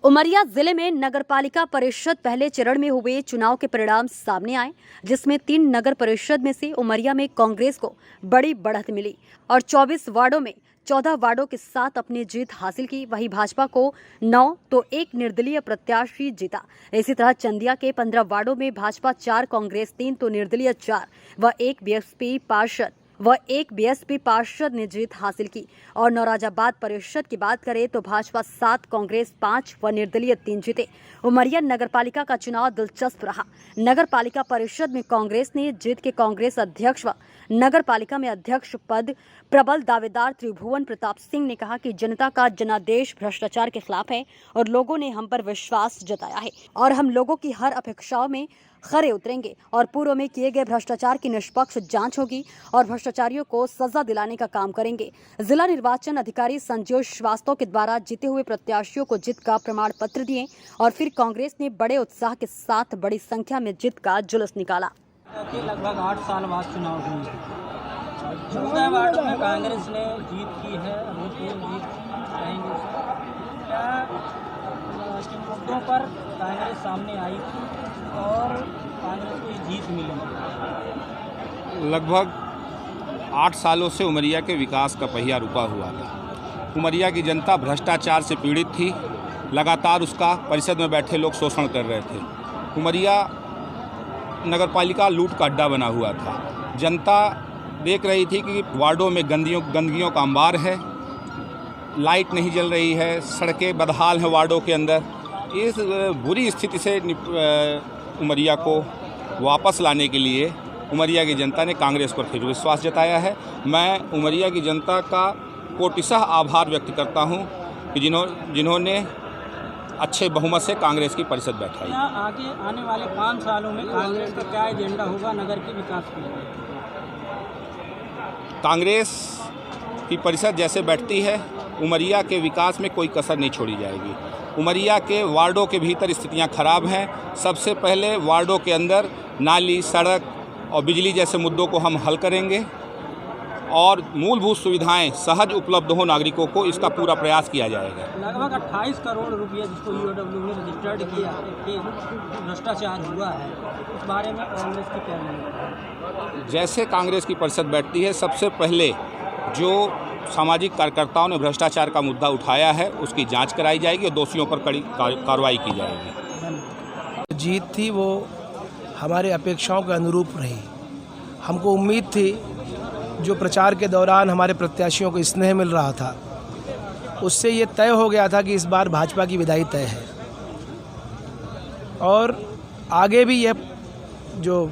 उमरिया जिले में नगरपालिका परिषद पहले चरण में हुए चुनाव के परिणाम सामने आए, जिसमें 3 नगर परिषद में से उमरिया में कांग्रेस को बड़ी बढ़त मिली और 24 वार्डों में 14 वार्डों के साथ अपनी जीत हासिल की। वहीं भाजपा को 9 तो 1 निर्दलीय प्रत्याशी जीता। इसी तरह चंदिया के 15 वार्डों में भाजपा 4, कांग्रेस 3 तो निर्दलीय 4 व 1 बीएसपी पार्षद ने जीत हासिल की। और नौराजाबाद परिषद की बात करें तो भाजपा 7, कांग्रेस 5 व निर्दलीय 3 जीते। उमरिया नगरपालिका का चुनाव दिलचस्प रहा। नगरपालिका परिषद में कांग्रेस ने जीत के कांग्रेस अध्यक्ष व नगरपालिका में अध्यक्ष पद प्रबल दावेदार त्रिभुवन प्रताप सिंह ने कहा कि जनता का जनादेश भ्रष्टाचार के खिलाफ है और लोगों ने हम पर विश्वास जताया है और हम लोगों की हर अपेक्षाओं में खरे उतरेंगे और पूर्व में किए गए भ्रष्टाचार की निष्पक्ष जांच होगी और भ्रष्टाचारियों को सजा दिलाने का काम करेंगे। जिला निर्वाचन अधिकारी संजय श्रीवास्तव के द्वारा जीते हुए प्रत्याशियों को जीत का प्रमाण पत्र दिए और फिर कांग्रेस ने बड़े उत्साह के साथ बड़ी संख्या में जीत का जुलूस निकाला। लगभग 8 साल बाद चुनाव हुई है। 14 वार्ड में कांग्रेस ने जीत की है। जीत कहेंगे क्या किन मुद्दों पर कांग्रेस सामने आई थी और कांग्रेस को जीत मिली? लगभग 8 सालों से उमरिया के विकास का पहिया रुका हुआ था। उमरिया की जनता भ्रष्टाचार से पीड़ित थी। लगातार उसका परिषद में बैठे लोग शोषण कर रहे थे। उमरिया नगरपालिका लूट का अड्डा बना हुआ था। जनता देख रही थी कि वार्डों में गंदगियों का अंबार है, लाइट नहीं जल रही है, सड़कें बदहाल हैं वार्डों के अंदर। इस बुरी स्थिति से उमरिया को वापस लाने के लिए उमरिया की जनता ने कांग्रेस पर फिर विश्वास जताया है। मैं उमरिया की जनता का कोटिशः आभार व्यक्त करता हूं कि जिन्होंने अच्छे बहुमत से कांग्रेस की परिषद बैठाई। आगे आने वाले 5 सालों में कांग्रेस का क्या एजेंडा होगा नगर के विकास के लिए? कांग्रेस की परिषद जैसे बैठती है, उमरिया के विकास में कोई कसर नहीं छोड़ी जाएगी। उमरिया के वार्डों के भीतर स्थितियां खराब हैं। सबसे पहले वार्डों के अंदर नाली, सड़क और बिजली जैसे मुद्दों को हम हल करेंगे और मूलभूत सुविधाएं सहज उपलब्ध हो नागरिकों को, इसका पूरा प्रयास किया जाएगा। लगभग 28 करोड़ रुपये जिसको ईओडब्ल्यू ने रजिस्टर्ड किया कि भ्रष्टाचार हुआ है, उस बारे में कांग्रेस की क्या है? जैसे कांग्रेस की परिषद बैठती है, सबसे पहले जो सामाजिक कार्यकर्ताओं ने भ्रष्टाचार का मुद्दा उठाया है उसकी जांच कराई जाएगी और दोषियों पर कड़ी कार्रवाई की जाएगी। जीत थी वो हमारे अपेक्षाओं के अनुरूप रही। हमको उम्मीद थी, जो प्रचार के दौरान हमारे प्रत्याशियों को स्नेह मिल रहा था, उससे ये तय हो गया था कि इस बार भाजपा की विदाई तय है और आगे भी यह जो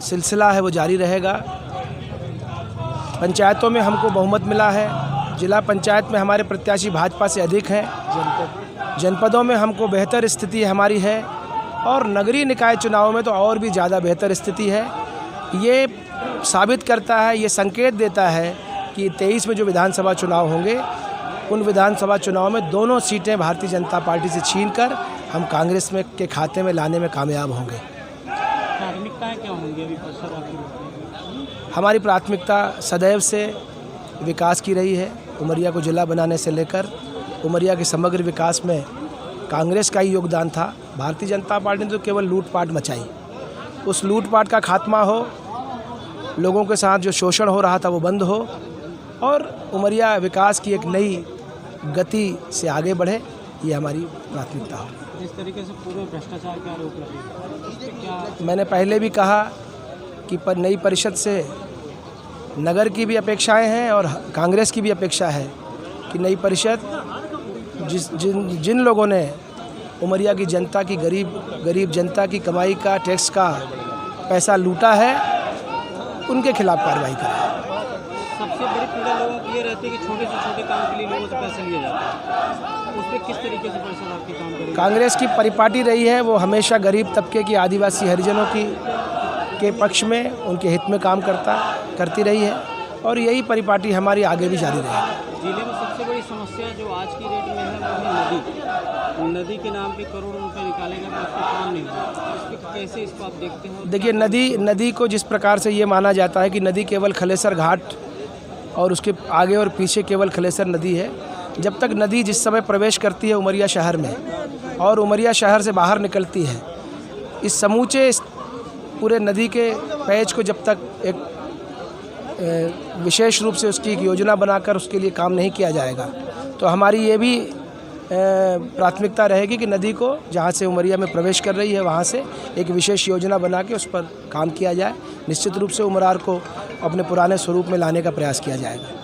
सिलसिला है वो जारी रहेगा। पंचायतों में हमको बहुमत मिला है। जिला पंचायत में हमारे प्रत्याशी भाजपा से अधिक हैं। जनपदों में हमको बेहतर स्थिति हमारी है और नगरीय निकाय चुनाव में तो और भी ज़्यादा बेहतर स्थिति है। ये साबित करता है, ये संकेत देता है कि 23 में जो विधानसभा चुनाव होंगे, उन विधानसभा चुनाव में दोनों सीटें भारतीय जनता पार्टी से छीनकर हम कांग्रेस में के खाते में लाने में कामयाब होंगे। प्राथमिकताएं क्या होंगी अभी हमारी प्राथमिकता सदैव से विकास की रही है। उमरिया को जिला बनाने से लेकर उमरिया के समग्र विकास में कांग्रेस का ही योगदान था। भारतीय जनता पार्टी ने तो केवल लूटपाट मचाई। उस लूटपाट का खात्मा हो, लोगों के साथ जो शोषण हो रहा था वो बंद हो और उमरिया विकास की एक नई गति से आगे बढ़े, ये हमारी प्राथमिकता हो। जिस तरीके से पूरे भ्रष्टाचार का आरोप लगे, मैंने पहले भी कहा कि नई परिषद से नगर की भी अपेक्षाएं हैं और कांग्रेस की भी अपेक्षा है कि नई परिषद जिन लोगों ने उमरिया की जनता की गरीब जनता की कमाई का, टैक्स का पैसा लूटा है, उनके खिलाफ कार्रवाई करें। सबसे बड़ी पीड़ा लोगों की ये रहती है कि छोटे से छोटे काम के लिए लोगों से पैसे लिए जाते हैं। उस पर किस तरीके से परिषद आपके काम करेगी? कांग्रेस की परिपाटी रही है, वो हमेशा गरीब तबके की, आदिवासी हरिजनों के पक्ष में, उनके हित में काम करती रही है और यही परिपाटी हमारी आगे भी जारी रहेगी। जिले में सबसे बड़ी समस्या जो आज की डेट में है वो नदी के नाम पे करोड़ों रुपए निकाले गए, उसका काम नहीं हुआ। कैसे इसको आप देखते हैं? देखिए, नदी को जिस प्रकार से ये माना जाता है कि नदी केवल खलेसर घाट और उसके आगे और पीछे केवल खलेसर नदी है, जब तक नदी जिस समय प्रवेश करती है उमरिया शहर में और उमरिया शहर से बाहर निकलती है, इस समूचे पूरे नदी के पैच को जब तक एक विशेष रूप से उसकी एक योजना बनाकर उसके लिए काम नहीं किया जाएगा, तो हमारी ये भी प्राथमिकता रहेगी कि नदी को जहाँ से उमरिया में प्रवेश कर रही है वहाँ से एक विशेष योजना बना के उस पर काम किया जाए। निश्चित रूप से उमरार को अपने पुराने स्वरूप में लाने का प्रयास किया जाएगा।